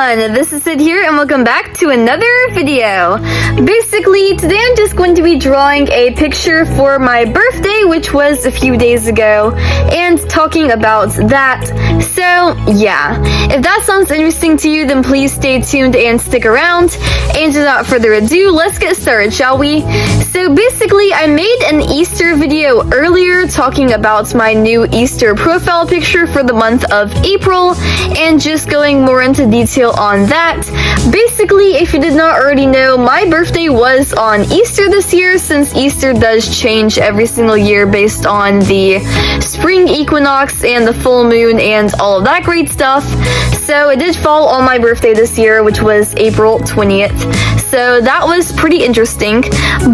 everyone, this is Sid here and welcome back to another video. Basically, today I'm just going to be drawing a picture for my birthday, which was a few days ago, and talking about that. So yeah, if that sounds interesting to you, then please stay tuned and stick around. And without further ado, let's get started, shall we? So basically, I made an Easter video earlier talking about my new Easter profile picture for the month of April, and just going more into detail on that. Basically, if you did not already know, my birthday was on Easter this year, since Easter does change every single year based on the spring equinox and the full moon and all of that great stuff. So it did fall on my birthday this year, which was April 20th. So that was pretty interesting.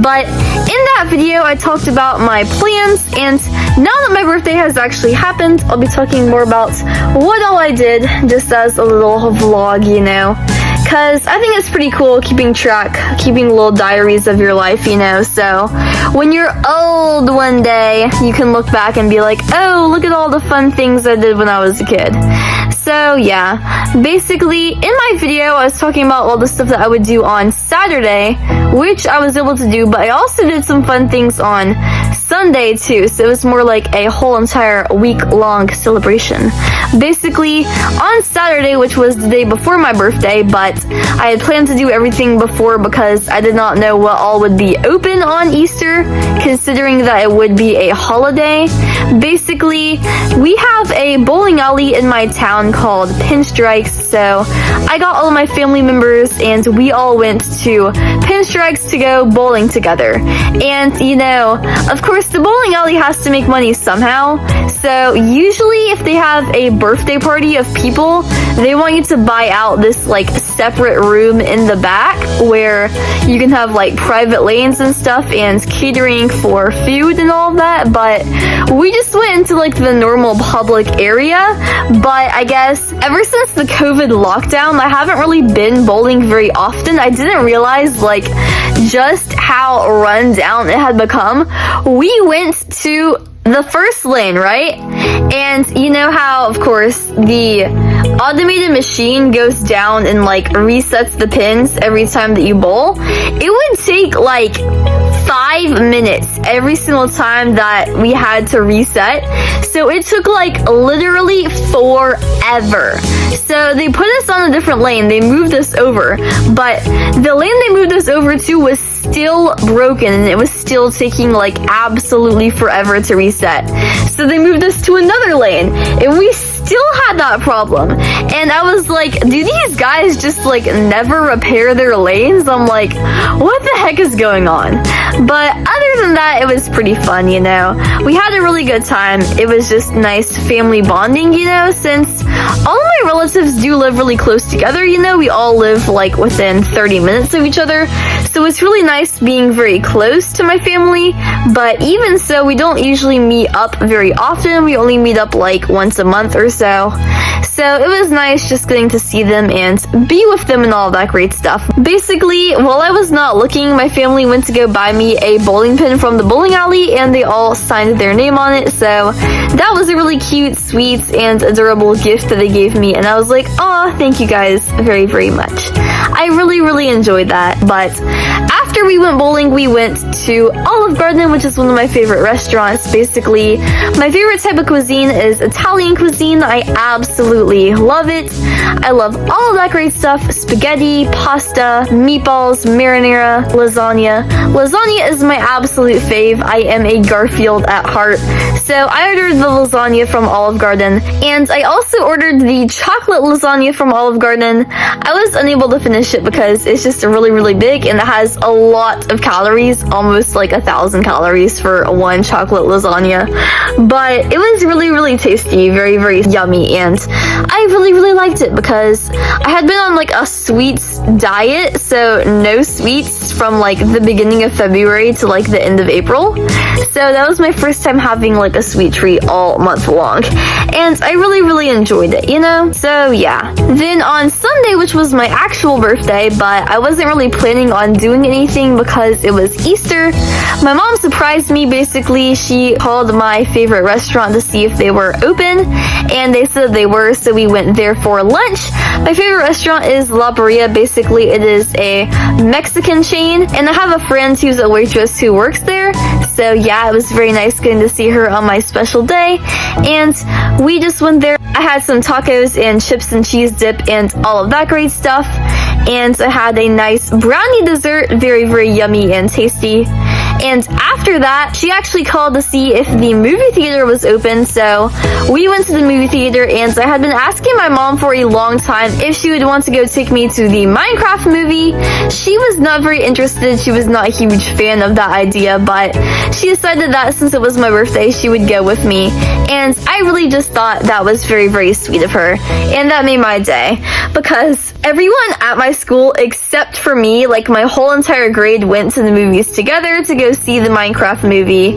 But in that video, I talked about my plans, and now that my birthday has actually happened, I'll be talking more about what all I did, just as a little vlog, you know. Because I think it's pretty cool keeping little diaries of your life, you know. So when you're old one day, you can look back and be like, oh, look at all the fun things I did when I was a kid. So yeah, basically in my video I was talking about all the stuff that I would do on Saturday, which I was able to do, but I also did some fun things on Sunday too, so it was more like a whole entire week-long celebration. Basically, on Saturday, which was the day before my birthday, but I had planned to do everything before because I did not know what all would be open on Easter, considering that it would be a holiday. Basically, we have a bowling alley in my town called Pinstrikes, so I got all of my family members and we all went to Pinstrikes to go bowling together. And, you know, of course, the bowling alley has to make money somehow, so usually if they have a birthday party of people, they want you to buy out this like separate room in the back where you can have like private lanes and stuff and catering for food and all of that. But we just went into like the normal public area. But I guess ever since the COVID lockdown, I haven't really been bowling very often. I didn't realize like just how run down it had become. We went to the first lane, right? And you know how, of course, the automated machine goes down and like resets the pins every time that you bowl? It would take like 5 minutes every single time that we had to reset. So it took like literally forever. So they put us on a different lane. They moved us over, but the lane they moved us over to was still broken and it was still taking like absolutely forever to reset. So they moved us to another lane and we still had that problem. And I was like, do these guys just like never repair their lanes? I'm like, what the heck is going on? But other than that, it was pretty fun, you know. We had a really good time. It was just nice family bonding, you know, since all of my relatives do live really close together, you know. We all live like within 30 minutes of each other. So it's really nice being very close to my family. But even so, we don't usually meet up very often. We only meet up like once a month or so. So it was nice just getting to see them and be with them and all that great stuff. Basically, while I was not looking, my family went to go buy me a bowling pin from the bowling alley and they all signed their name on it. So that was a really cute, sweet, and adorable gift that they gave me. And I was like, aw, thank you guys very, very much. I really, really enjoyed that. But after we went bowling, we went to Olive Garden, which is one of my favorite restaurants. Basically, my favorite type of cuisine is Italian cuisine. I absolutely love it. I love all of that great stuff. Spaghetti, pasta, meatballs, marinara, lasagna. Lasagna is my absolute fave. I am a Garfield at heart. So I ordered the lasagna from Olive Garden, and I also ordered the chocolate lasagna from Olive Garden. I was unable to finish it because it's just really, really big and it has a lot of calories, almost like 1,000 calories for one chocolate lasagna. But it was really, really tasty, very, very yummy, and I really, really liked it because I had been on like a sweets diet, so no sweets from like the beginning of February to like the end of April. So that was my first time having like a sweet treat all month long. And I really enjoyed it, you know? So yeah. Then on Sunday, which was my actual birthday, but I wasn't really planning on doing anything because it was Easter, my mom surprised me. Basically, she called my favorite restaurant to see if they were open, and they said they were, so we went there for lunch. My favorite restaurant is La Parrilla. Basically, it is a Mexican chain, and I have a friend who's a waitress who works there. So yeah, it was very nice getting to see her on my special day, and we just went there. I had some tacos and chips and cheese dip and all of that great stuff, and I had a nice brownie dessert, very yummy and tasty. And after that, she actually called to see if the movie theater was open, so we went to the movie theater, and I had been asking my mom for a long time if she would want to go take me to the Minecraft movie. She was not very interested. She was not a huge fan of that idea, but she decided that since it was my birthday, she would go with me, and I really just thought that was very sweet of her, and that made my day, because everyone at my school except for me, like my whole entire grade, went to the movies together to go see the Minecraft movie,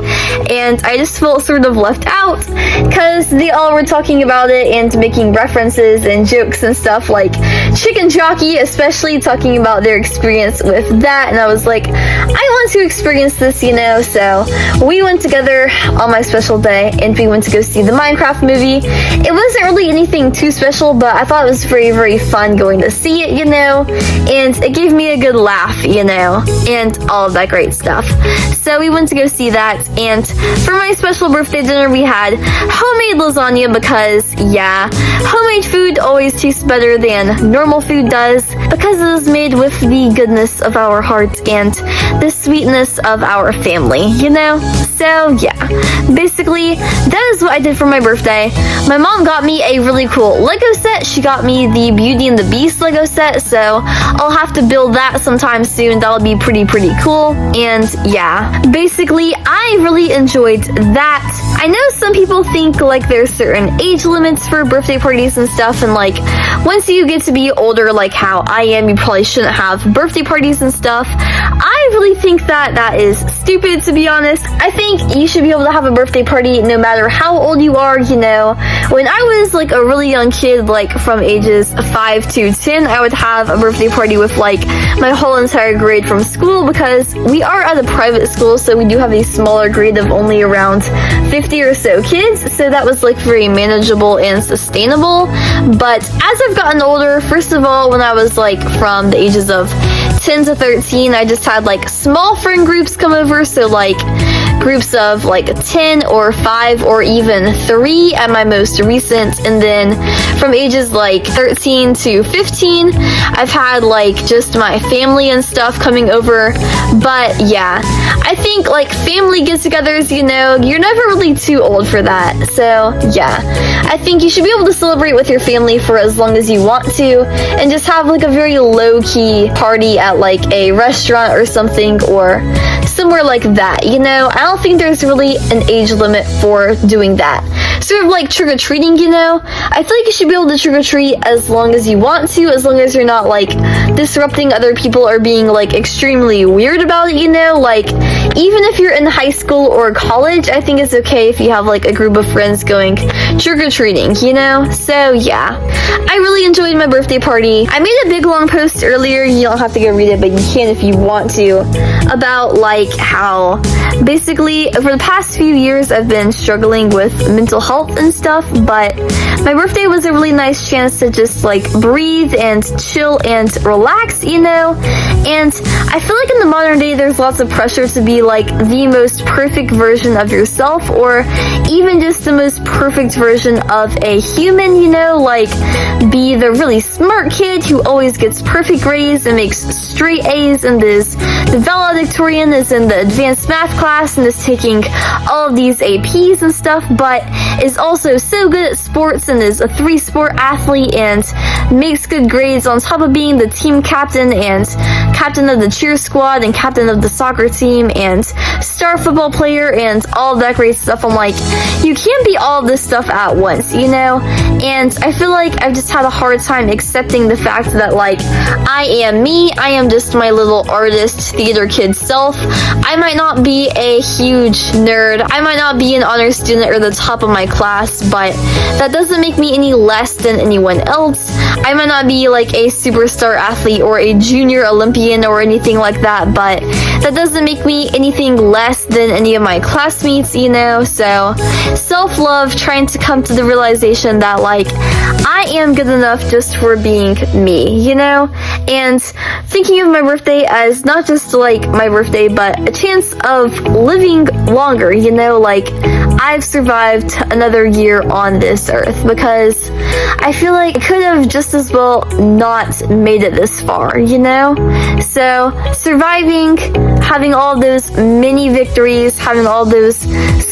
and I just felt sort of left out because they all were talking about it and making references and jokes and stuff, like Chicken Jockey especially talking about their experience with that, and I was like, I want to experience this, you know. So we went together on my special day and we went to go see the Minecraft movie. It wasn't really anything too special, but I thought it was very fun going to see it, you know, and it gave me a good laugh, you know, and all of that great stuff. So we went to go see that, and for my special birthday dinner we had homemade lasagna because, yeah, homemade food always tastes better than normal food does because it is made with the goodness of our hearts and the sweetness of our family, you know? So yeah, basically that is what I did for my birthday. My mom got me a really cool Lego set. She got me the Beauty and the Beast Lego set, so I'll have to build that sometime soon. That'll be pretty cool. And yeah, basically I really enjoyed that. I know some people think like there's certain age limits for birthday parties and stuff, and like once you get to be older, like how I am, you probably shouldn't have birthday parties and stuff. I really think that is stupid, to be honest. I think you should be able to have a birthday party no matter how old you are, you know. When I was like a really young kid, like from ages 5 to 10, I would have a birthday party with like my whole entire grade from school, because we are at a private school, so we do have a smaller grade of only around 50 or so kids, so that was like very manageable and sustainable. But as I've gotten older, first of all, when I was like from the ages of 10 to 13, I just had like small friend groups come over, so like groups of like 10 or 5 or even 3 at my most recent, and then from ages like 13 to 15, I've had like just my family and stuff coming over. But yeah, I think like family get-togethers, you know, you're never really too old for that. So yeah, I think you should be able to celebrate with your family for as long as you want to, and just have like a very low-key party at like a restaurant or something, or somewhere like that, you know. I don't think there's really an age limit for doing that. Sort of like trick-or-treating, you know. I feel like you should be able to trick-or-treat as long as you want to, as long as you're not like disrupting other people or being like extremely weird about it, you know. Like even if you're in high school or college, I think it's okay if you have like a group of friends going trick-or-treating, you know. So yeah, I really enjoyed my birthday party. I made a big long post earlier, you don't have to go read it, but you can if you want to, about like how basically for the past few years I've been struggling with mental health and stuff, but my birthday was a really nice chance to just like breathe and chill and relax, you know. And I feel like in the modern day there's lots of pressure to be like the most perfect version of yourself, or even just the most perfect version of a human, you know, like be the really smart kid who always gets perfect grades and makes straight A's and is the valedictorian, is in the advanced math class and is taking all of these APs and stuff, but is also so good at sports and is a 3-sport athlete and makes good grades on top of being the team captain and captain of the cheer squad and captain of the soccer team and star football player and all that great stuff. I'm like, you can't be all this stuff at once, you know? And I feel like I've just had a hard time accepting the fact that, like, I am me. I am just my little artist, theater kid self. I might not be a huge nerd. I might not be an honor student or the top of my class, but that doesn't make me any less than anyone else. I might not be like a superstar athlete or a junior Olympian or anything like that, but that doesn't make me anything less than any of my classmates, you know? So self-love, trying to come to the realization that, like, I am good enough just for being me, you know? And thinking of my birthday as not just like my birthday, but a chance of living longer, you know? Like, I've survived another year on this earth because I feel like I could have just as well not made it this far, you know? So surviving, having all those mini victories, having all those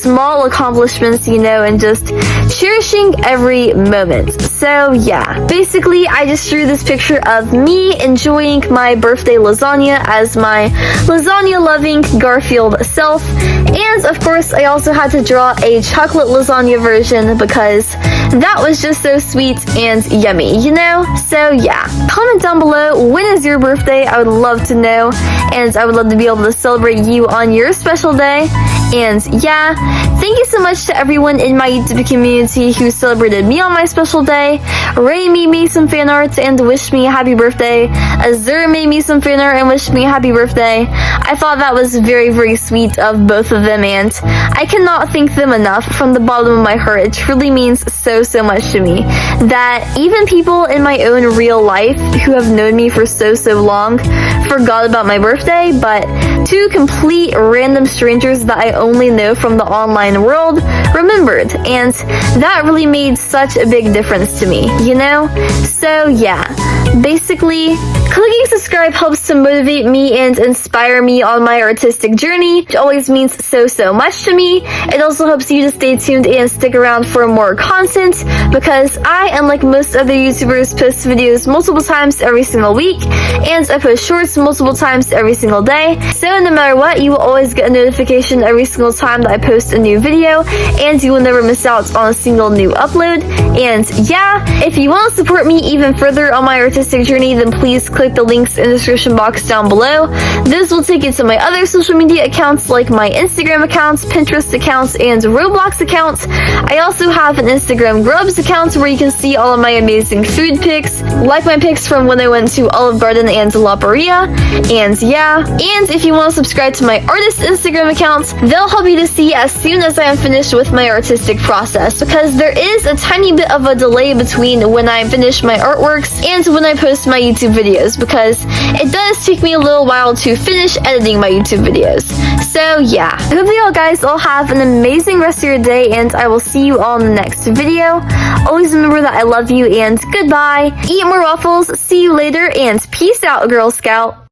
small accomplishments, you know, and just cherishing every moment. So yeah, basically I just drew this picture of me enjoying my birthday lasagna as my lasagna loving Garfield self. And of course I also had to draw a chocolate lasagna version because that was just so sweet and yummy, you know? So yeah, comment down below, when is your birthday? I would love to know, and I would love to be able to celebrate you on your special day. And yeah, thank you so much to everyone in my YouTube community who celebrated me on my special day. Ray made me some fan art and wished me a happy birthday. Azure made me some fan art and wished me a happy birthday. I thought that was very, very sweet of both of them, and I cannot thank them enough from the bottom of my heart. It truly means so, so much to me that even people in my own real life who have known me for so, so long forgot about my birthday, but two complete random strangers that I only know from the online world remembered, and that really made such a big difference to me, you know? So yeah, basically clicking subscribe helps to motivate me and inspire me on my artistic journey, which always means so, so much to me. It also helps you to stay tuned and stick around for more content, because I, unlike most other YouTubers, post videos multiple times every single week, and I post shorts multiple times every single day. So no matter what, you will always get a notification every single time that I post a new video, and you will never miss out on a single new upload. And yeah, if you want to support me even further on my artistic journey, then please click the links in the description box down below. This will take you to my other social media accounts like my Instagram accounts, Pinterest accounts, and Roblox accounts. I also have an Instagram Grubs account where you can see all of my amazing food pics, like my pics from when I went to Olive Garden and La Parrilla. And yeah, and if you want to subscribe to my artist Instagram accounts, they'll help you to see as soon as I am finished with my artistic process, because there is a tiny bit of a delay between when I finish my artworks and when I post my YouTube videos, because it does take me a little while to finish editing my YouTube videos. So yeah, I hope you all guys all have an amazing rest of your day, and I will see you all in the next video. Always remember that I love you, and goodbye. Eat more waffles, see you later, and peace out, Girl Scout.